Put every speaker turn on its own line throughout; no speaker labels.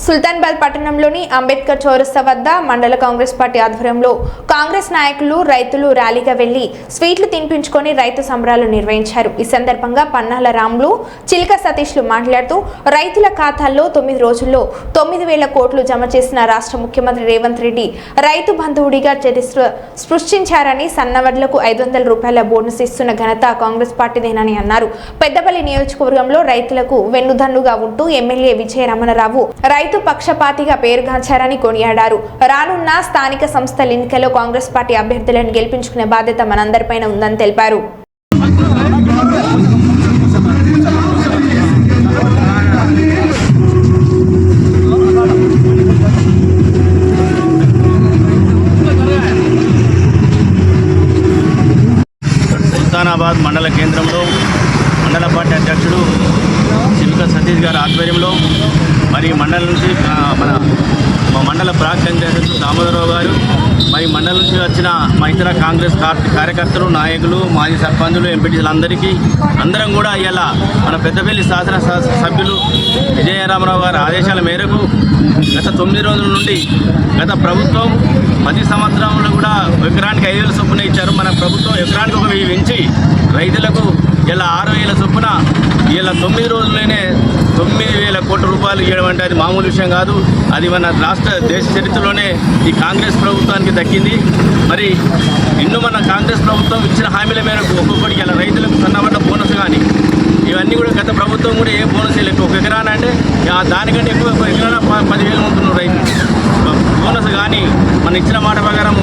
సుల్తానాబాద్ పట్టణంలోని అంబేద్కర్ చౌరస్తా వద్ద మండల కాంగ్రెస్ పార్టీ ఆధ్వర్యంలో కాంగ్రెస్ నాయకులు రైతులు ర్యాలీగా వెళ్లి స్వీట్లు తినిపించుకొని రైతు సంబరాలు నిర్వహించారు। ఈ సందర్భంగా పన్నాల రాములు, చిలక సతీష్లు మాట్లాడుతూ రైతుల ఖాతాల్లో 9 రోజుల్లో 9,000 కోట్లు జమ చేసిన రాష్ట్ర ముఖ్యమంత్రి రేవంత్ రెడ్డి రైతు బంధువుడిగా చరిత్ర సృష్టించారని, సన్నవడ్లకు 500 రూపాయల బోనస్ ఇస్తున్న ఘనత కాంగ్రెస్ పార్టీదేనని అన్నారు। పెద్దపల్లి నియోజకవర్గంలో రైతులకు వెన్నుదన్నుగా ఉంటూ ఎమ్మెల్యే విజయ రమణరావు రైతు పక్షపాతిగా పేరుగాంచారని కొనియాడారు। రానున్న స్థానిక సంస్థల ఎన్నికల్లో కాంగ్రెస్ పార్టీ అభ్యర్థులను గెలిపించుకునే బాధ్యత మనందరిపైన ఉందని తెలిపారు।
సుల్తానాబాద్ మండల కేంద్రంలో మండల పార్టీ అధ్యక్షుడు చిలక సతీష్ గారి ఆధ్వర్యంలో మరి మండలం నుంచి మా మండల బ్లాక్ అధ్యక్షుడు దామోదరరావు గారు, మరి మండలం నుంచి వచ్చిన మా ఇతర కాంగ్రెస్ కార్యకర్తలు, నాయకులు, మాజీ సర్పంచులు, ఎంపీటీలందరికీ అందరం కూడా ఇలా మన పెద్దపల్లి శాసన సభ్యులు విజయరామరావు గారి ఆదేశాల మేరకు గత 9 రోజుల నుండి గత ప్రభుత్వం 10 సంవత్సరంలో కూడా ఎకరానికి 5,000 చొప్పున ఇచ్చారు। మన ప్రభుత్వం ఎకరానికి 1,000 పెంచి రైతులకు ఇలా 6,000 చొప్పున ఇలా 9 రోజుల్లోనే 9,000 కోట్ల రూపాయలు ఇవ్వడం అంటే అది మామూలు విషయం కాదు। అది మన దేశ చరిత్రలోనే ఈ కాంగ్రెస్ ప్రభుత్వానికి దక్కింది। మరి మన కాంగ్రెస్ ప్రభుత్వం ఇచ్చిన హామీల మేరకు ఒక్కొక్కటికి ఇలా రైతులకు సన్నబడ్డ బోనస్ కానీ ఇవన్నీ కూడా గత ప్రభుత్వం కూడా ఏ బోనస్ లేదు। ఒక ఎకరాన అంటే దానికంటే ఎక్కువ ఎకరాన 10,000 ఉంటున్నారు రైతు బోనస్ కానీ, మన ఇచ్చిన మాట ప్రకారం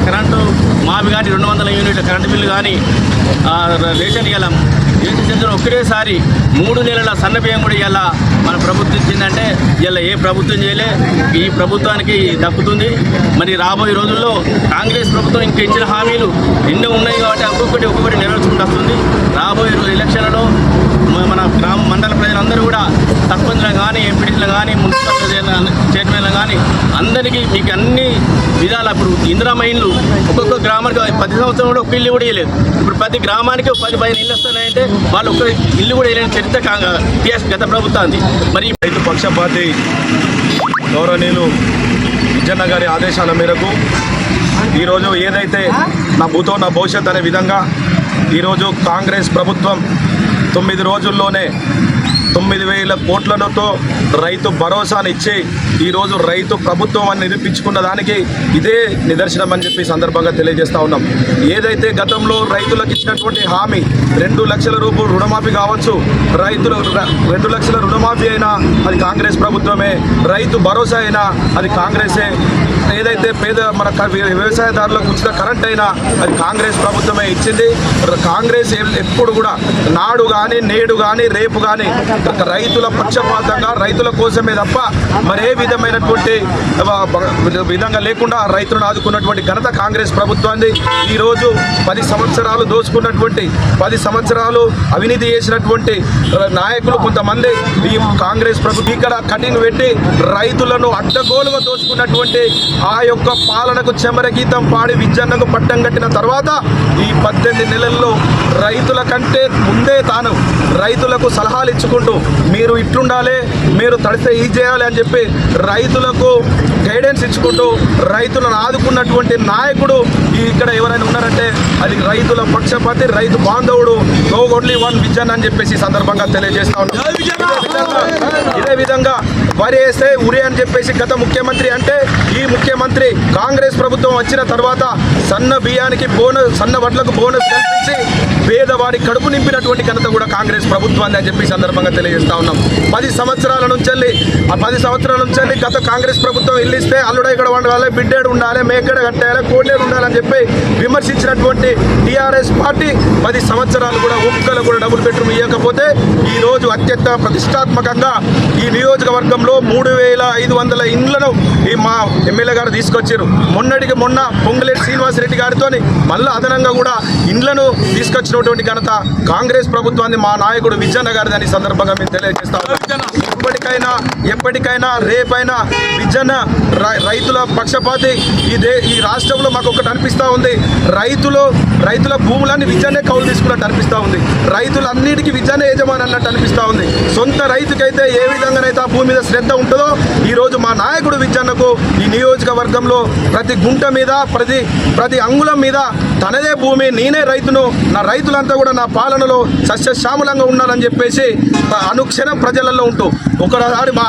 కరెంటు మావి కానీ 200 యూనిట్ల కరెంటు బిల్లు కానీ రేషన్ ఇవ్వడం ఒక్కటేసారి 3 నెలల సన్న బియ్యం కూడా ఇలా మన ప్రభుత్వం ఇచ్చిందంటే ఇలా ఏ ప్రభుత్వం చేయలే, ఈ ప్రభుత్వానికి దక్కుతుంది। మరి రాబోయే రోజుల్లో కాంగ్రెస్ ప్రభుత్వం ఇంకా ఇచ్చిన హామీలు ఎన్నో ఉన్నాయి కాబట్టి ఒక్కొక్కటి నెరవేర్చుకుంటూ వస్తుంది। రాబోయే ఎలక్షన్లలో మన మండల ప్రజలందరూ కూడా సర్పంచ్లు కానీ, ఎంపీటీలు కానీ, మున్సిపల్ చైర్మన్లు కానీ అందరికీ మీకు అన్ని విధాలు ఇప్పుడు ఇందిరమ్మ ఇళ్ళు ఒక్కొక్క గ్రామానికి 10 సంవత్సరం కూడా ఒక ఇల్లు కూడా వేయలేదు। ఇప్పుడు ప్రతి గ్రామానికి 10-15 ఇళ్ళు వస్తున్నాయంటే వాళ్ళు ఒక్క ఇల్లు కూడా వేయలేని చరిత్ర గత ప్రభుత్వాన్ని। మరి
రైతు పక్షపాతి గౌరవనీయులు విజయన్న గారి ఆదేశాల మేరకు ఈరోజు ఏదైతే నా భూతో నా భవిష్యత్ అనే విధంగా ఈరోజు కాంగ్రెస్ ప్రభుత్వం 9 రోజుల్లోనే 9,000 కోట్లతో రైతు భరోసానిచ్చి ఈరోజు రైతు ప్రభుత్వం అని నిరూపించుకున్న దానికి ఇదే నిదర్శనం అని చెప్పి సందర్భంగా తెలియజేస్తా ఉన్నాం। ఏదైతే గతంలో రైతులకు ఇచ్చినటువంటి హామీ 2 లక్షల రూపాయలు రుణమాఫీ కావచ్చు, రైతులు 2 లక్షల రుణమాఫీ అయినా అది కాంగ్రెస్ ప్రభుత్వమే, రైతు భరోసా అయినా అది కాంగ్రెసే, ఏదైతే మన వ్యవసాయదారులకు ఉచిత కరెంట్ అయినా అది కాంగ్రెస్ ప్రభుత్వమే ఇచ్చింది। కాంగ్రెస్ ఎప్పుడు కూడా నాడు కానీ, నేడు కానీ, రేపు కానీ రైతుల పక్షపాతంగా రైతుల కోసమే తప్ప మరే విధమైనటువంటి విధంగా లేకుండా రైతులను ఆదుకున్నటువంటి ఘనత కాంగ్రెస్ ప్రభుత్వాన్ని। ఈరోజు 10 సంవత్సరాలు దోచుకున్నటువంటి 10 సంవత్సరాలు అవినీతి చేసినటువంటి నాయకులు కొంతమంది ఈ కాంగ్రెస్ ప్రభుత్వం ఇక్కడ కటింగ్ పెట్టి రైతులను అడ్డగోలుగా దోచుకున్నటువంటి ఆ యొక్క పాలనకు చెమర గీతం పాడి విజయన్నకు పట్టం కట్టిన తర్వాత ఈ 18 నెలల్లో రైతుల కంటే ముందే తాను రైతులకు సలహాలు ఇచ్చుకుంటూ మీరు ఇట్లుండాలి, మీరు తడిస్తే ఈ చేయాలి అని చెప్పి రైతులకు గైడెన్స్ ఇచ్చుకుంటూ రైతులను ఆదుకున్నటువంటి నాయకుడు ఇక్కడ ఎవరైనా ఉన్నారంటే అది రైతుల పక్షపాతి, రైతు బాంధవుడు ఓన్లీ వన్ విజన్ అని చెప్పేసి సందర్భంగా తెలియజేస్తా ఉన్నాం। ఇదే విధంగా వరి వేస్తే ఉరి అని చెప్పేసి గత ముఖ్యమంత్రి అంటే ఈ ముఖ్యమంత్రి కాంగ్రెస్ ప్రభుత్వం వచ్చిన తర్వాత సన్న బియ్యానికి బోనస్, సన్న వడ్లకు బోనస్ కల్పించి పేదవాడి కడుపు నింపినటువంటి ఘనత కూడా కాంగ్రెస్ ప్రభుత్వాన్ని అని చెప్పి సందర్భంగా తెలియజేస్తా ఉన్నాం। 10 సంవత్సరాల నుంచి గత కాంగ్రెస్ ప్రభుత్వం ఇల్లు ఇస్తే అల్లుడ ఇక్కడ ఉండాలి, బిడ్డేడు ఉండాలి, మేకడ కట్టేయాలి, కోడేడు ఉండాలని చెప్పి విమర్శించినటువంటి టీఆర్ఎస్ పార్టీ 10 సంవత్సరాలు కూడా ఒక్కలు కూడా డబుల్ బెడ్రూమ్ ఇవ్వకపోతే ఈరోజు అత్యంత ప్రతిష్టాత్మకంగా ఈ నియోజకవర్గంలో 3,500 ఇండ్లను ఈ మా ఎమ్మెల్యే గారు తీసుకొచ్చారు। మొన్నటికి మొన్న పొంగులేటి శ్రీనివాసరెడ్డి గారితో మళ్ళీ అదనంగా కూడా ఇండ్లను తీసుకొచ్చినటువంటి ఘనత కాంగ్రెస్ ప్రభుత్వాన్ని మా నాయకుడు విజయన్న గారిని సందర్భంగా మేము తెలియజేస్తా ఉన్నాం। ఇప్పటికైనా ఎప్పటికైనా రేపైనా విజన్ రైతుల పక్షపాతి ఈ రాష్ట్రంలో మాకు ఒకటి అనిపిస్తూ ఉంది. రైతుల భూములన్నీ విజన్నే కౌలు తీసుకున్నట్టు అనిపిస్తూ ఉంది. రైతులన్నిటికీ విజన్నే యజమాని అన్నట్టు అనిపిస్తూ ఉంది. సొంత రైతుకైతే ఏ విధంగానైతే ఆ భూమి మీద శ్రద్ధ ఉంటుందో ఈరోజు మా నాయకుడు విజన్నకు ఈ నియోజకవర్గంలో ప్రతి గుంట మీద ప్రతి అంగుళం మీద తనదే భూమి, నేనే రైతును, నా రైతులంతా కూడా నా పాలనలో సస్యశ్యామలంగా ఉన్నారని చెప్పేసి అనుక్షణం ప్రజలలో ఉంటూ ఒకసారి మా